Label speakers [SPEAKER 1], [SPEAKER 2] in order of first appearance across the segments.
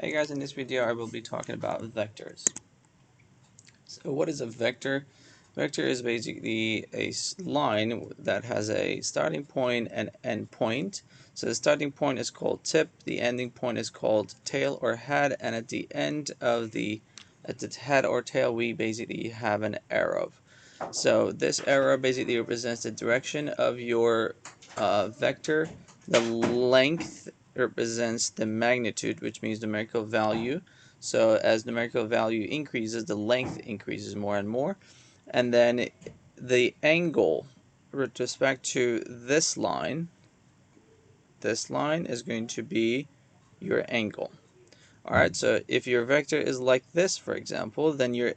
[SPEAKER 1] Hey guys, in this video I will be talking about vectors. So what is a vector? Vector is basically a line that has a starting point and end point. So the starting point is called tip, the ending point is called tail or head, and at the end of at the head or tail we basically have an arrow. So this arrow basically represents the direction of your vector. The length represents the magnitude, which means numerical value. So as numerical value increases, the length increases more and more. And then the angle with respect to this line is going to be your angle. Alright, so if your vector is like this, for example, then your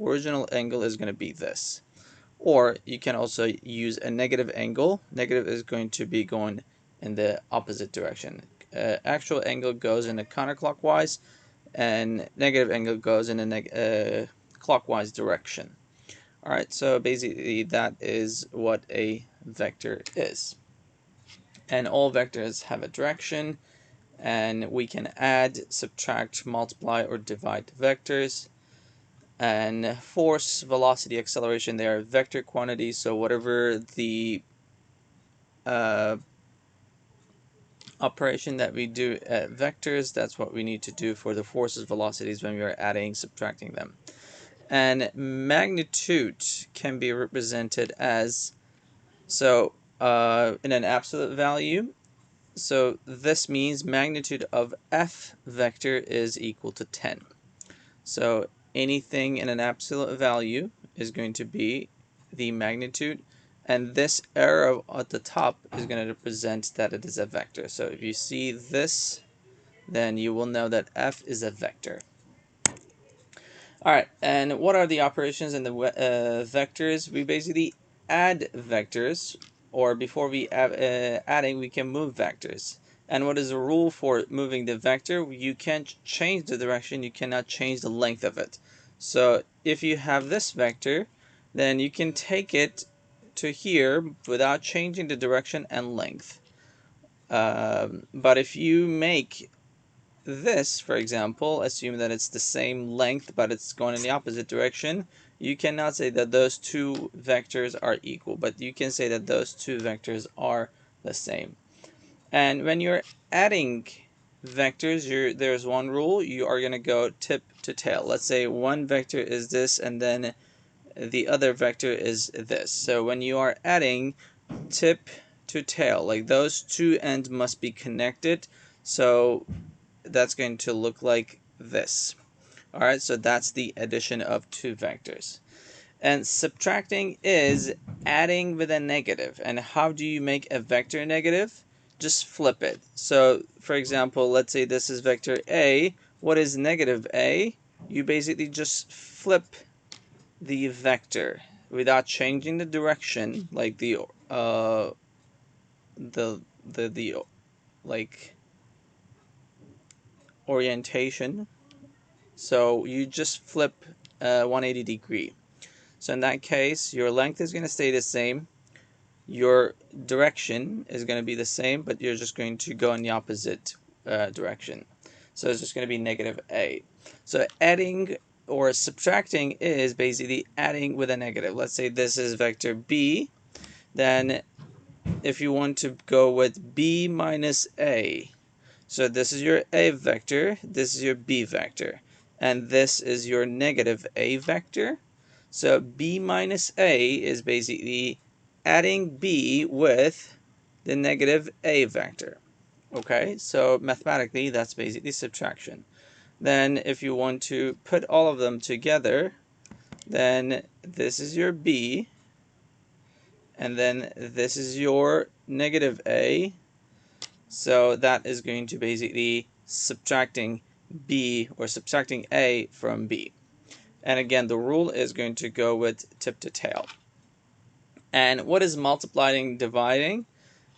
[SPEAKER 1] original angle is going to be this. Or you can also use a negative angle. Negative is going to be going in the opposite direction. Actual angle goes in a counterclockwise, and negative angle goes in a clockwise direction. Alright, so basically that is what a vector is. And all vectors have a direction, and we can add, subtract, multiply, or divide vectors. And force, velocity, acceleration, they are vector quantities. So whatever the operation that we do at vectors, that's what we need to do for the forces, velocities when we are adding, subtracting them. And magnitude can be represented as, in an absolute value. So this means magnitude of f vector is equal to 10. So anything in an absolute value is going to be the magnitude, and this arrow at the top is going to represent that it is a vector. So if you see this, then you will know that f is a vector. Alright, and what are the operations in the vectors? We basically add vectors, or before we adding, we can move vectors. And what is the rule for moving the vector? You can't change the direction, you cannot change the length of it. So if you have this vector, then you can take it to here without changing the direction and length. But if you make this, for example, assume that it's the same length but it's going in the opposite direction, you cannot say that those two vectors are equal, but you can say that those two vectors are the same. And when you're adding vectors, there's one rule: you are going to go tip to tail. Let's say one vector is this and then the other vector is this. So when you are adding tip to tail, like those two ends must be connected. So that's going to look like this. Alright, so that's the addition of two vectors. And subtracting is adding with a negative. And how do you make a vector negative? Just flip it. So, for example, let's say this is vector A. What is negative A? You basically just flip the vector without changing the direction, like the like orientation. So you just flip 180 degree. So in that case, your length is going to stay the same. Your direction is going to be the same, but you're just going to go in the opposite direction. So it's just going to be negative a. So adding or subtracting is basically adding with a negative. Let's say this is vector b. Then if you want to go with b minus a, so this is your a vector, this is your b vector, and this is your negative a vector. So b minus a is basically adding b with the negative a vector. Okay, so mathematically that's basically subtraction. Then if you want to put all of them together, then this is your b, and then this is your negative a. So that is going to basically subtracting b, or subtracting a from b. And again, the rule is going to go with tip to tail. And what is multiplying, dividing?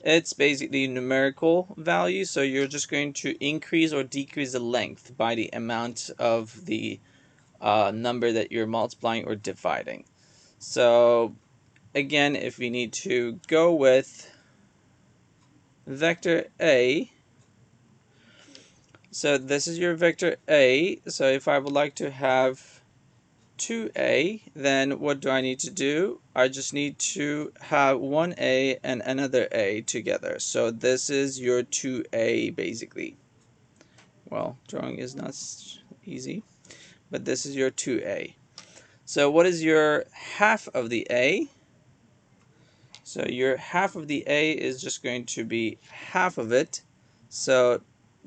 [SPEAKER 1] It's basically numerical value. So you're just going to increase or decrease the length by the amount of the number that you're multiplying or dividing. So again, if we need to go with vector A, So this is your vector A. So if I would like to have 2A, then what do I need to do? I just need to have one A and another A together. So this is your 2A basically. Well, drawing is not easy, but this is your 2A. So what is your half of the A? So your half of the A is just going to be half of it. So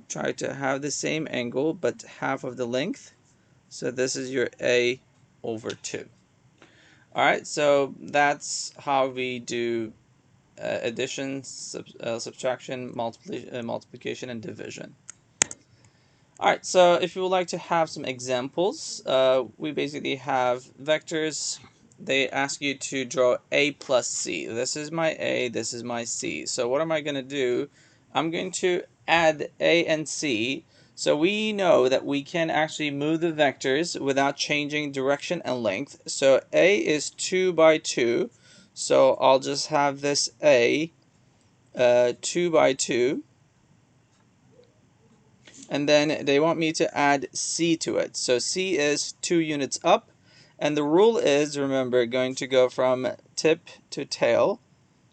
[SPEAKER 1] try to have the same angle, but half of the length. So this is your A over 2. Alright, so that's how we do addition, subtraction, multiplication, and division. Alright, so if you would like to have some examples, we basically have vectors. They ask you to draw A plus C. This is my A, this is my C. So what am I going to do? I'm going to add A and C. So we know that we can actually move the vectors without changing direction and length. So A is 2 by 2. So I'll just have this A 2 by 2. And then they want me to add C to it. So C is 2 units up, and the rule is, remember, going to go from tip to tail.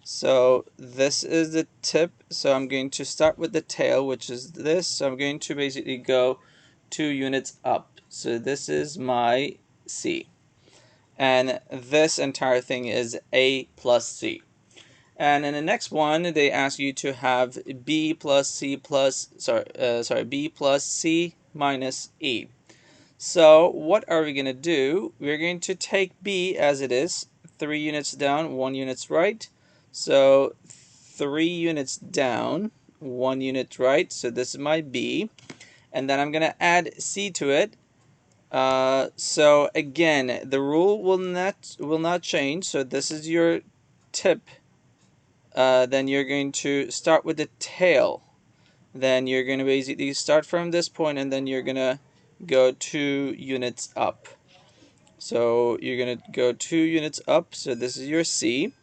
[SPEAKER 1] So this is the tip, so I'm going to start with the tail, which is this. So I'm going to basically go 2 units up. So this is my C, and this entire thing is A plus C. And in the next one, they ask you to have B plus C plus, B plus C minus E. So what are we going to do? We're going to take B as it is, 3 units down, 1 units right. So 3 units down, 1 unit right. So this is my B. And then I'm going to add C to it. So again, the rule will not change. So this is your tip. Then you're going to start with the tail. Then you're going to basically start from this point, and then you're going to go 2 units up. So you're going to go 2 units up. So this is your C.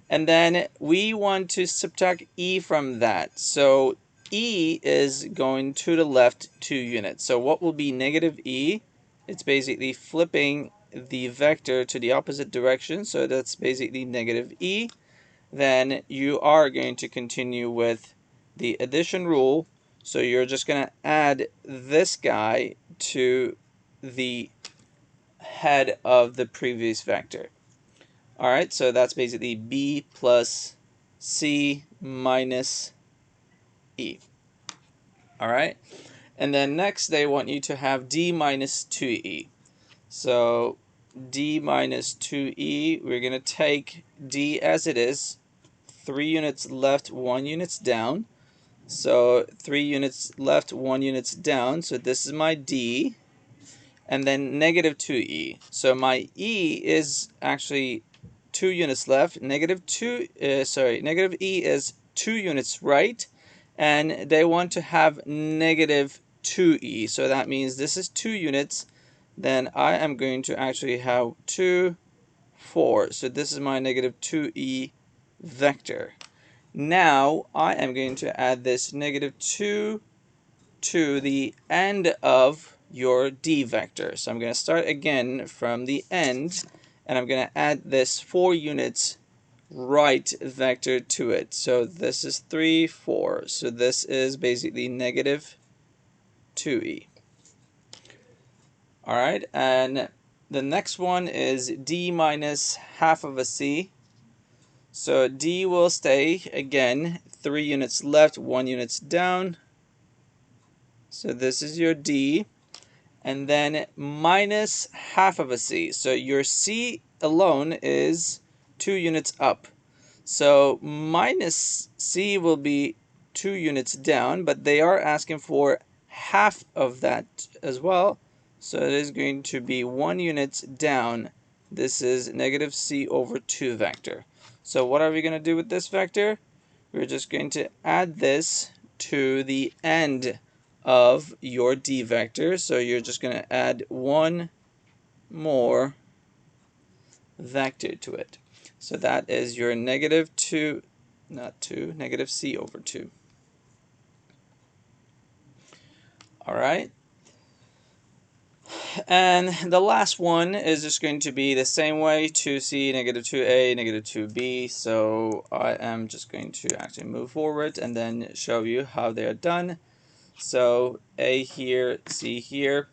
[SPEAKER 1] And then we want to subtract E from that. So E is going to the left 2 units. So what will be negative E? It's basically flipping the vector to the opposite direction. So that's basically negative E. Then you are going to continue with the addition rule. So you're just going to add this guy to the head of the previous vector. Alright, so that's basically B plus C minus E. Alright, and then next they want you to have D minus 2E. So D minus 2E, we're going to take D as it is, 3 units left, 1 units down. So 3 units left, 1 units down. So this is my D. And then negative 2E. So my E is actually 2 units left. Negative E is 2 units right. And they want to have negative 2E. So that means this is 2 units. Then I am going to actually have 2, 4. So this is my negative 2E vector. Now I am going to add this negative 2 to the end of your D vector. So I'm going to start again from the end, and I'm going to add this 4 units right vector to it. So this is 3, 4. So this is basically negative 2E. Alright, and the next one is D minus half of a C. So D will stay, again, 3 units left, 1 units down. So this is your D. And then minus half of a C. So your C alone is 2 units up. So minus C will be 2 units down, but they are asking for half of that as well. So it is going to be 1 unit down. This is negative C over 2 vector. So what are we going to do with this vector? We're just going to add this to the end of your D vector. So you're just going to add 1 more vector to it. So that is your negative negative C over 2. All right. And the last one is just going to be the same way, 2c, negative 2a, negative 2b. So I am just going to actually move forward and then show you how they are done. So a here, c here,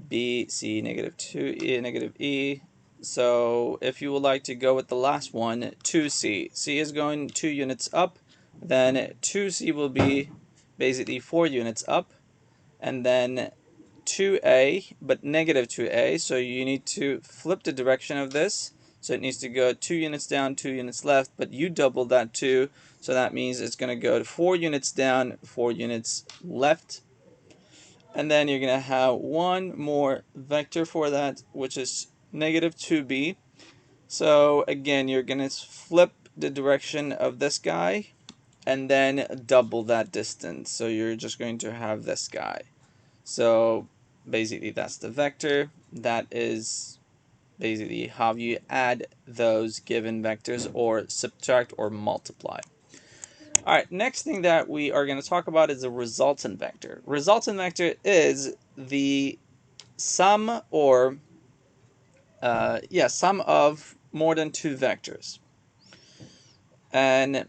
[SPEAKER 1] b, c, negative 2e, negative e. So if you would like to go with the last one, 2c. C is going 2 units up, then 2c will be basically 4 units up, and then 2a, but negative 2a, so you need to flip the direction of this. So it needs to go 2 units down, 2 units left, but you double that 2, so that means it's going to go 4 units down, 4 units left. And then you're going to have one more vector for that, which is negative 2b. So again, you're going to flip the direction of this guy and then double that distance. So you're just going to have this guy. So basically that's the vector. That is basically how you add those given vectors or subtract or multiply. All right, next thing that we are going to talk about is the resultant vector. Resultant vector is the sum or sum of more than two vectors. And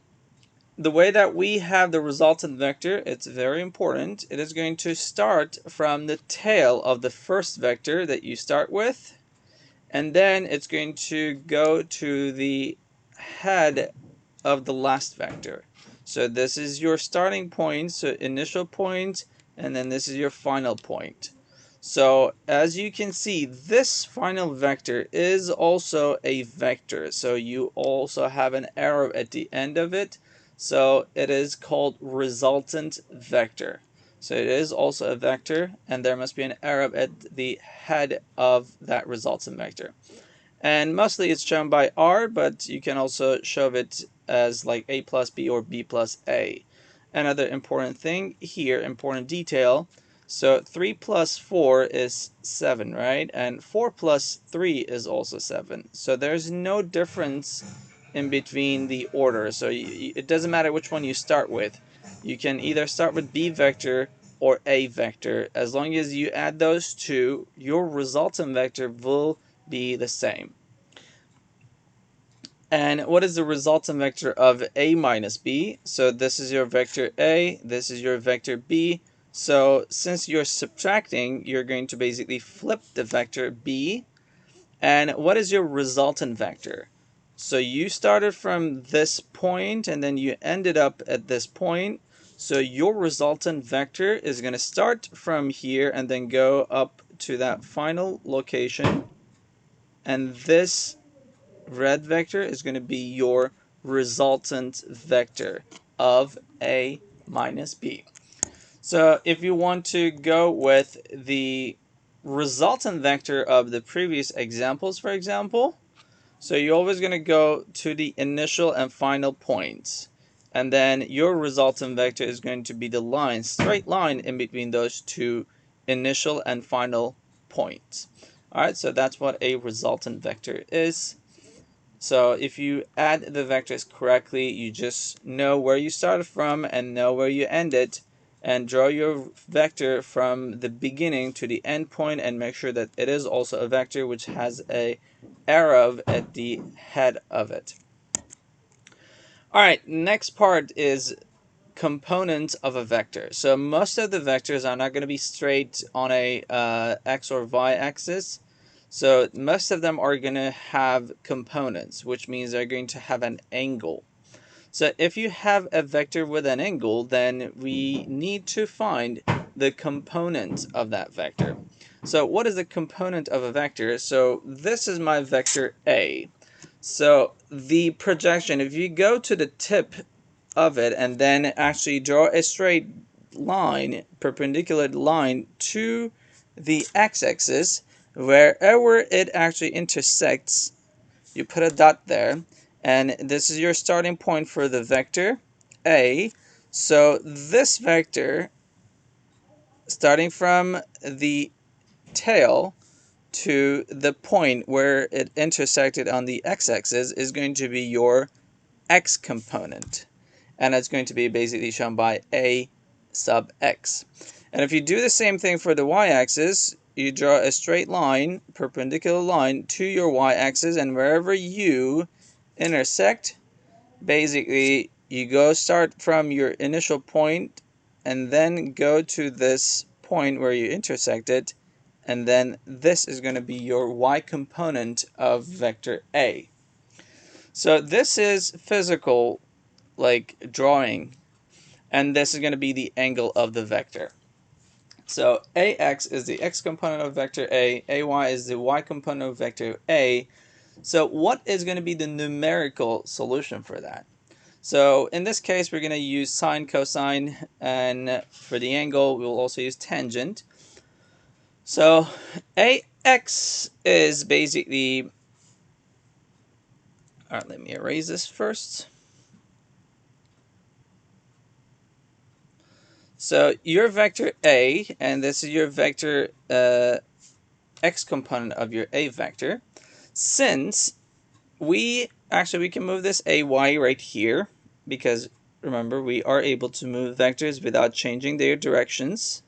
[SPEAKER 1] the way that we have the resultant vector, it's very important. It is going to start from the tail of the first vector that you start with, and then it's going to go to the head of the last vector. So this is your starting point, so initial point, and then this is your final point. So as you can see, this final vector is also a vector. So you also have an arrow at the end of it. So it is called resultant vector. So it is also a vector, and there must be an arrow at the head of that resultant vector. And mostly it's shown by R, but you can also show it as like A plus B or B plus A. Another important thing here, important detail, so 3 plus 4 is 7, right? And 4 plus 3 is also 7. So there's no difference in between the order. So it doesn't matter which one you start with. You can either start with B vector or A vector. As long as you add those two, your resultant vector will be the same. And what is the resultant vector of A minus B? So this is your vector A, this is your vector B. So since you're subtracting, you're going to basically flip the vector B. And what is your resultant vector? So you started from this point and then you ended up at this point. So your resultant vector is going to start from here and then go up to that final location. And this red vector is going to be your resultant vector of A minus B. So if you want to go with the resultant vector of the previous examples, for example, so you're always going to go to the initial and final points. And then your resultant vector is going to be the line, straight line in between those two initial and final points. All right, so that's what a resultant vector is. So if you add the vectors correctly, you just know where you started from and know where you ended, and draw your vector from the beginning to the end point and make sure that it is also a vector which has a arrow at the head of it. All right, next part is components of a vector. So most of the vectors are not going to be straight on a x or y axis. So most of them are going to have components, which means they're going to have an angle. So if you have a vector with an angle, then we need to find the component of that vector. So what is the component of a vector? So this is my vector A. So the projection, if you go to the tip of it and then actually draw a straight line, perpendicular line to the x-axis, wherever it actually intersects, you put a dot there, and this is your starting point for the vector A. So this vector, starting from the tail to the point where it intersected on the x-axis, is going to be your x component, and it's going to be basically shown by A sub x. And if you do the same thing for the y-axis, you draw a straight line, perpendicular line to your y-axis, and wherever you intersect, basically you go start from your initial point and then go to this point where you intersect it, and then this is going to be your y component of vector A. So this is physical, like drawing, and this is going to be the angle of the vector. So AX is the x component of vector A, AY is the y component of vector A. So what is going to be the numerical solution for that? So in this case, we're going to use sine, cosine, and for the angle, we'll also use tangent. So AX is basically, all right, let me erase this first. So your vector A, and this is your vector x component of your A vector. Since we can move this AY right here, because remember, we are able to move vectors without changing their directions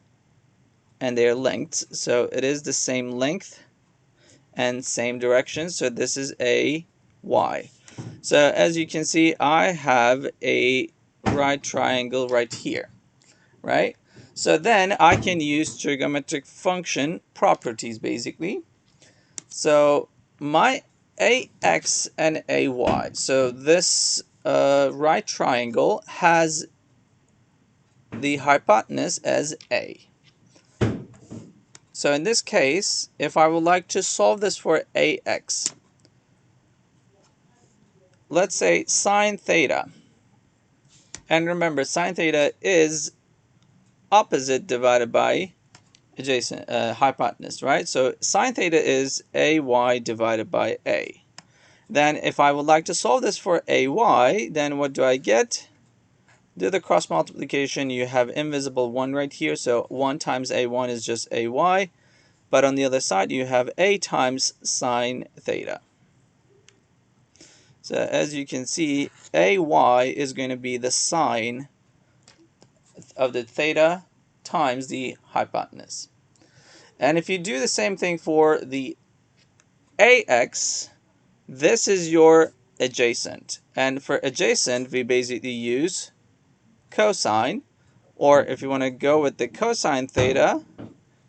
[SPEAKER 1] and their lengths. So it is the same length and same direction. So this is AY. So as you can see, I have a right triangle right here, right? So then I can use trigonometric function properties basically. So my AX and AY, so this right triangle has the hypotenuse as A. So in this case, if I would like to solve this for AX, let's say sine theta. And remember, sine theta is opposite divided by adjacent hypotenuse, right? So sine theta is AY divided by A. Then if I would like to solve this for AY, then what do I get? Do the cross multiplication, you have invisible 1 right here, so 1 times A1 is just AY, but on the other side you have A times sine theta. So as you can see, AY is going to be the sine of the theta times the hypotenuse. And if you do the same thing for the AX, this is your adjacent. And for adjacent, we basically use cosine, or if you want to go with the cosine theta,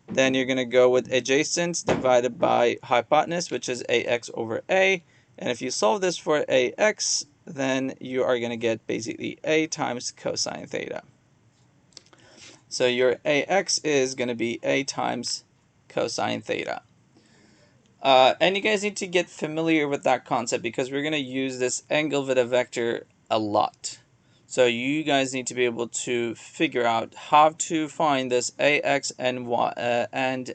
[SPEAKER 1] then you're going to go with adjacent divided by hypotenuse, which is AX over A. And if you solve this for AX, then you are going to get basically A times cosine theta. So your AX is going to be A times cosine theta. And you guys need to get familiar with that concept because we're going to use this angle with a vector a lot. So you guys need to be able to figure out how to find this AX and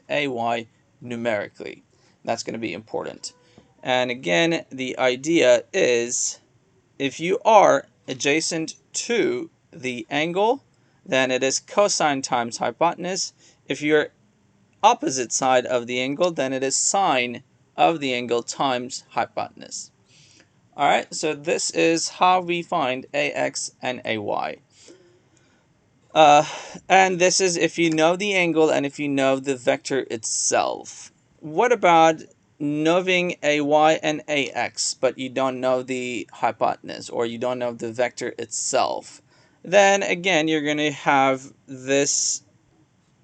[SPEAKER 1] AY numerically. That's going to be important. And again, the idea is if you are adjacent to the angle, then it is cosine times hypotenuse. If you're opposite side of the angle, then it is sine of the angle times hypotenuse. Alright, so this is how we find AX and AY. And this is if you know the angle and if you know the vector itself. What about knowing AY and AX, but you don't know the hypotenuse or you don't know the vector itself? Then again, you're going to have this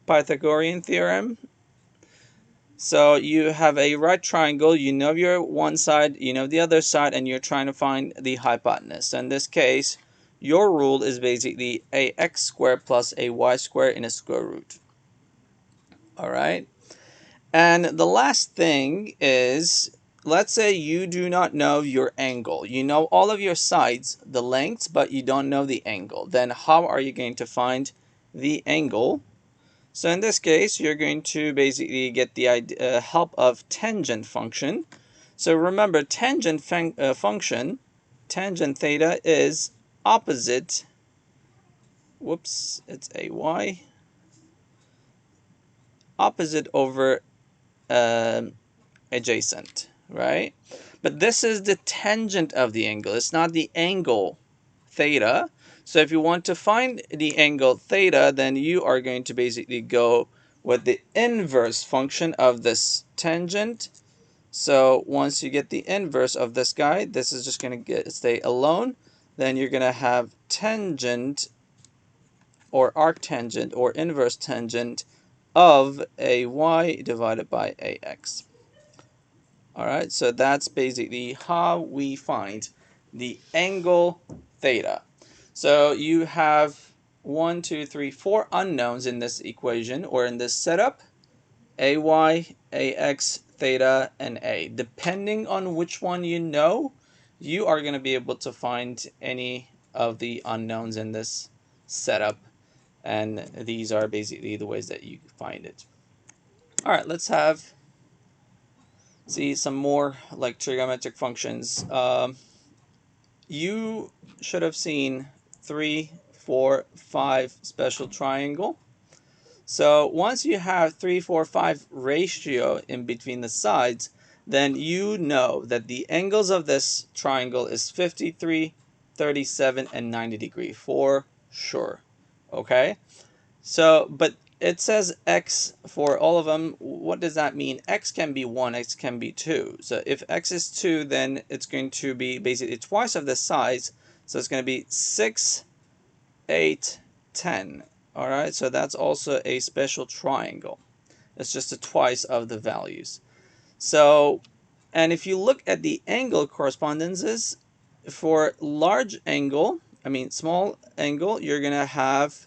[SPEAKER 1] Pythagorean theorem. So you have a right triangle, you know your one side, you know the other side, and you're trying to find the hypotenuse. So in this case, your rule is basically ax squared plus ay squared in a square root. Alright? And the last thing is, let's say you do not know your angle. You know all of your sides, the lengths, but you don't know the angle. Then how are you going to find the angle? So in this case, you're going to basically get the help of tangent function. So remember, tangent function, tangent theta is opposite, whoops, it's AY, opposite over adjacent, right? But this is the tangent of the angle. It's not the angle theta. So if you want to find the angle theta, then you are going to basically go with the inverse function of this tangent. So once you get the inverse of this guy, this is just going to stay alone. Then you're going to have tangent or arctangent or inverse tangent of AY divided by AX. Alright, so that's basically how we find the angle theta. So you have 1, 2, 3, 4 unknowns in this equation or in this setup: AY, AX, theta, and A. Depending on which one you know, you are going to be able to find any of the unknowns in this setup. And these are basically the ways that you find it. Alright, let's see some more like trigonometric functions. You should have seen 3, 4, 5 special triangle. So once you have 3, 4, 5 ratio in between the sides, then you know that the angles of this triangle is 53, 37, and 90 degree for sure. Okay? So, but it says x for all of them. What does that mean? X can be 1, x can be 2. So if x is 2, then it's going to be basically twice of the size. So it's going to be 6, 8, 10. All right, so that's also a special triangle. It's just a twice of the values. So, and if you look at the angle correspondences, for large angle, small angle, you're going to have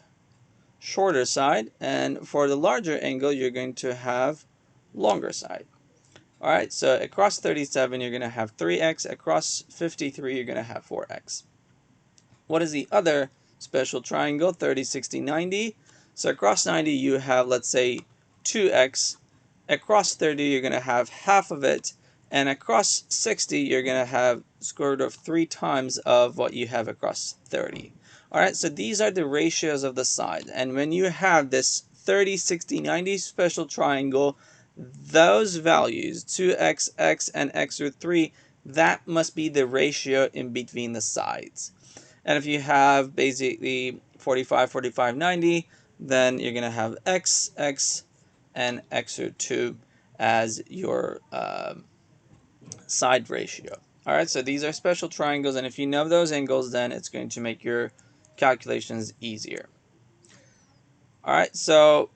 [SPEAKER 1] shorter side, and for the larger angle you're going to have longer side. Alright, so across 37 you're going to have 3x, across 53 you're going to have 4x. What is the other special triangle? 30, 60, 90. So across 90 you have, let's say, 2x, across 30 you're going to have half of it, and across 60 you're going to have square root of 3 times of what you have across 30. Alright, so these are the ratios of the side, and when you have this 30, 60, 90 special triangle, those values, 2x, x, and x root 3, that must be the ratio in between the sides. And if you have basically 45, 45, 90, then you're going to have x, x, and x root 2 as your side ratio. Alright, so these are special triangles, and if you know those angles, then it's going to make your calculations easier. Alright, so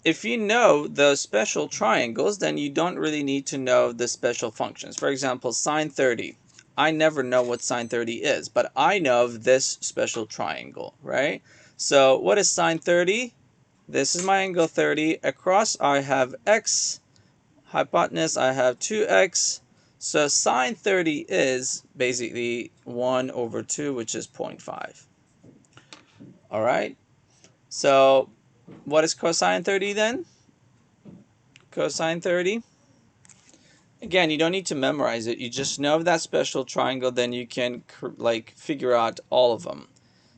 [SPEAKER 1] if you know the special triangles, then you don't really need to know the special functions. For example, sine 30. I never know what sine 30 is, but I know of this special triangle, right? So what is sine 30? This is my angle 30. Across I have x, hypotenuse I have 2x. So sine 30 is basically 1 over 2, which is 0.5. Alright, so what is cosine 30 then? Cosine 30. Again, you don't need to memorize it. You just know that special triangle, then you can like figure out all of them.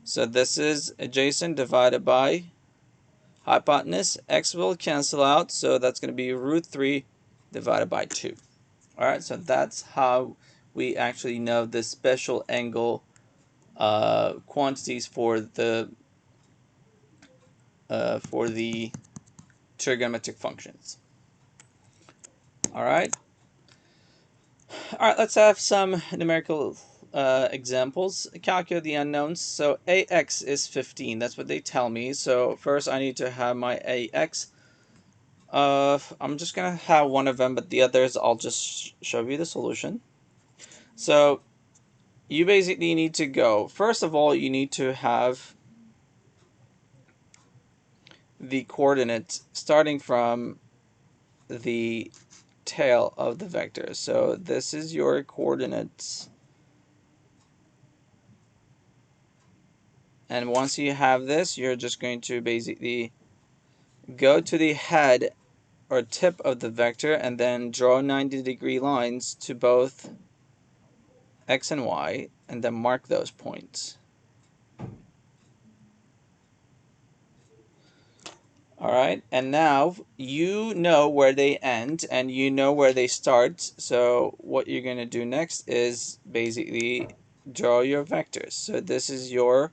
[SPEAKER 1] So this is adjacent divided by hypotenuse. X will cancel out, so that's going to be root 3 divided by 2. Alright, so that's how we actually know the special angle quantities for the trigonometric functions. Alright. Alright, let's have some numerical examples. Calculate the unknowns. So AX is 15. That's what they tell me. So first I need to have my AX. I'm just going to have one of them, but the others I'll just show you the solution. So you basically need to go, first of all, you need to have the coordinates starting from the tail of the vector. So this is your coordinates, and once you have this, you're just going to basically go to the head or tip of the vector and then draw 90-degree lines to both x and y, and then mark those points. Alright, and now you know where they end and you know where they start. So what you're going to do next is basically draw your vectors. So this is your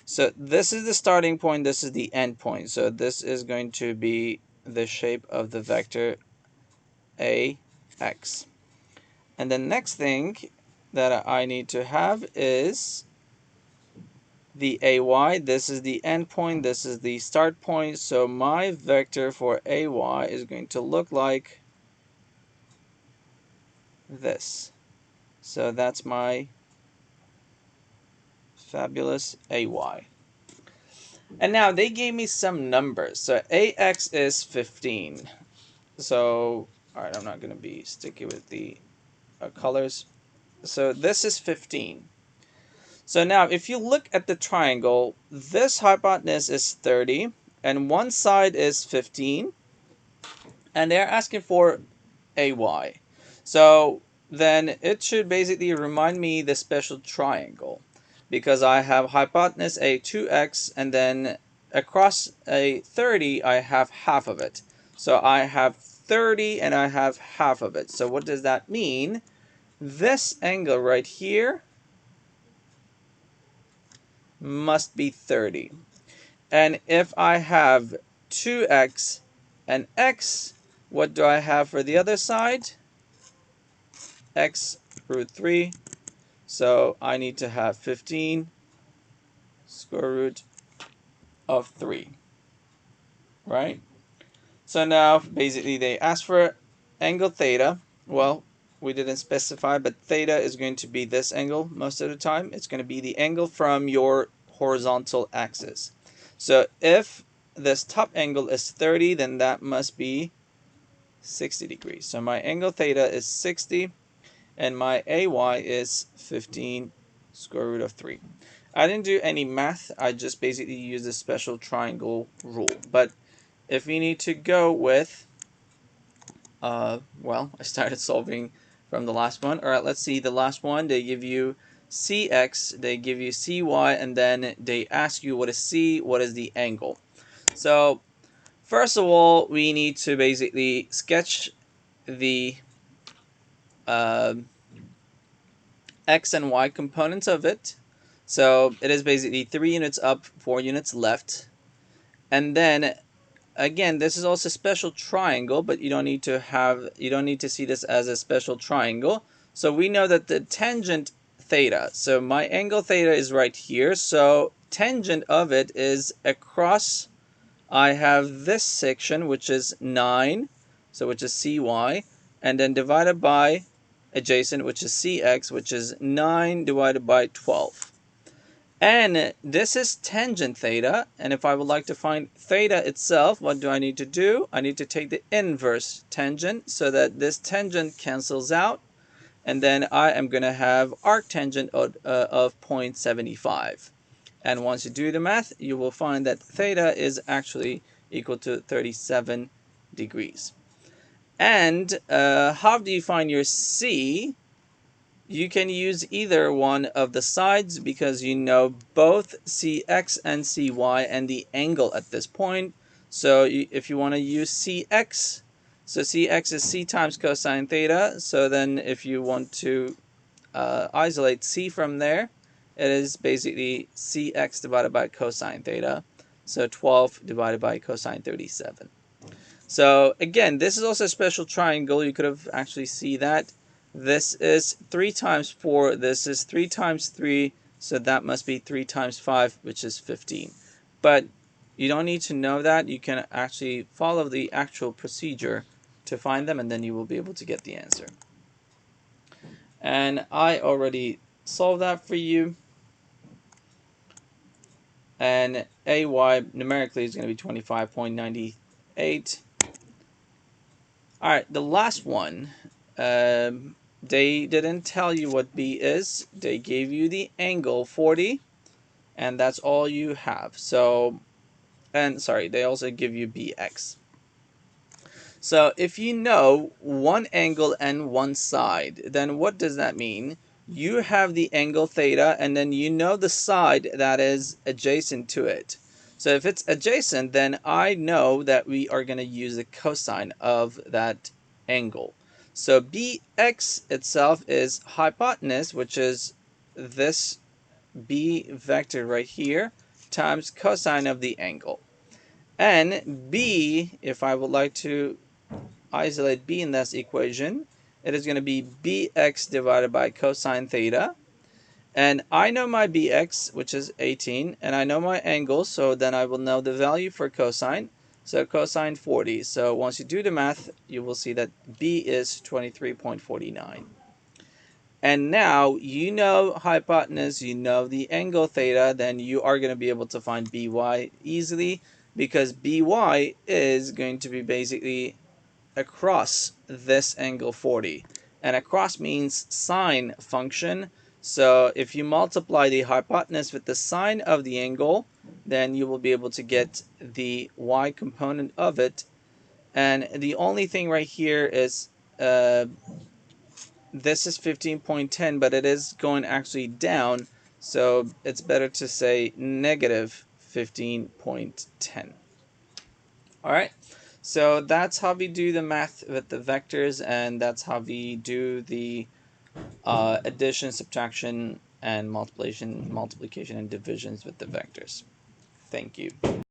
[SPEAKER 1] So this is the starting point, this is the end point. So this is going to be the shape of the vector AX. And the next thing that I need to have is the AY. This is the end point, this is the start point. So my vector for AY is going to look like this. So that's my fabulous AY. And now they gave me some numbers. So AX is 15. So, alright, I'm not going to be sticky with the colors. So this is 15. So now if you look at the triangle, this hypotenuse is 30 and one side is 15. And they're asking for AY. So then it should basically remind me the special triangle, because I have hypotenuse a 2x and then across a 30 I have half of it. So I have 30 and I have half of it. So what does that mean? This angle right here must be 30. And if I have 2x and x, what do I have for the other side? X root 3. So I need to have 15 square root of 3, right? So now basically they ask for angle theta. Well, we didn't specify, but theta is going to be this angle most of the time. It's going to be the angle from your horizontal axis. So if this top angle is 30, then that must be 60 degrees. So my angle theta is 60 and my AY is 15 square root of 3. I didn't do any math, I just basically used the special triangle rule. But if we need to go with, well, I started solving from the last one. Alright, let's see the last one. They give you CX, they give you CY, and then they ask you what is C, what is the angle. So first of all, we need to basically sketch the X and Y components of it. So it is basically 3 units up, 4 units left. And then again, this is also a special triangle, but you don't need to see this as a special triangle. So we know that the tangent theta, so my angle theta is right here, so tangent of it is across, I have this section which is 9, so which is CY, and then divided by adjacent, which is CX, which is 9 divided by 12. And this is tangent theta, and if I would like to find theta itself, what do I need to do? I need to take the inverse tangent so that this tangent cancels out, and then I am going to have arctangent of 0.75. And once you do the math, you will find that theta is actually equal to 37 degrees. And how do you find your C? You can use either one of the sides because you know both CX and CY and the angle at this point. So if you want to use CX, so CX is C times cosine theta. So then if you want to isolate C from there, it is basically CX divided by cosine theta. So 12 divided by cosine 37. So again, this is also a special triangle. You could have actually see that. This is 3 times 4. This is 3 times 3. So that must be 3 times 5, which is 15. But you don't need to know that. You can actually follow the actual procedure to find them, and then you will be able to get the answer. And I already solved that for you. And AY numerically is going to be 25.98. Alright, the last one. They didn't tell you what B is. They gave you the angle 40, and that's all you have. So, and sorry, they also give you BX. So if you know one angle and one side, then what does that mean? You have the angle theta, and then you know the side that is adjacent to it. So if it's adjacent, then I know that we are going to use the cosine of that angle. So BX itself is hypotenuse, which is this B vector right here, times cosine of the angle. And b, if I would like to isolate b in this equation, it is going to be bx divided by cosine theta. And I know my bx, which is 18, and I know my angle, so then I will know the value for cosine. So cosine 40. So once you do the math, you will see that b is 23.49. And now you know hypotenuse, you know the angle theta, then you are going to be able to find by easily, because by is going to be basically across this angle 40. And across means sine function. So if you multiply the hypotenuse with the sine of the angle, then you will be able to get the y component of it. And the only thing right here is this is 15.10, but it is going actually down, so it's better to say negative 15.10. Alright, so that's how we do the math with the vectors, and that's how we do the addition, subtraction, and multiplication and divisions with the vectors. Thank you.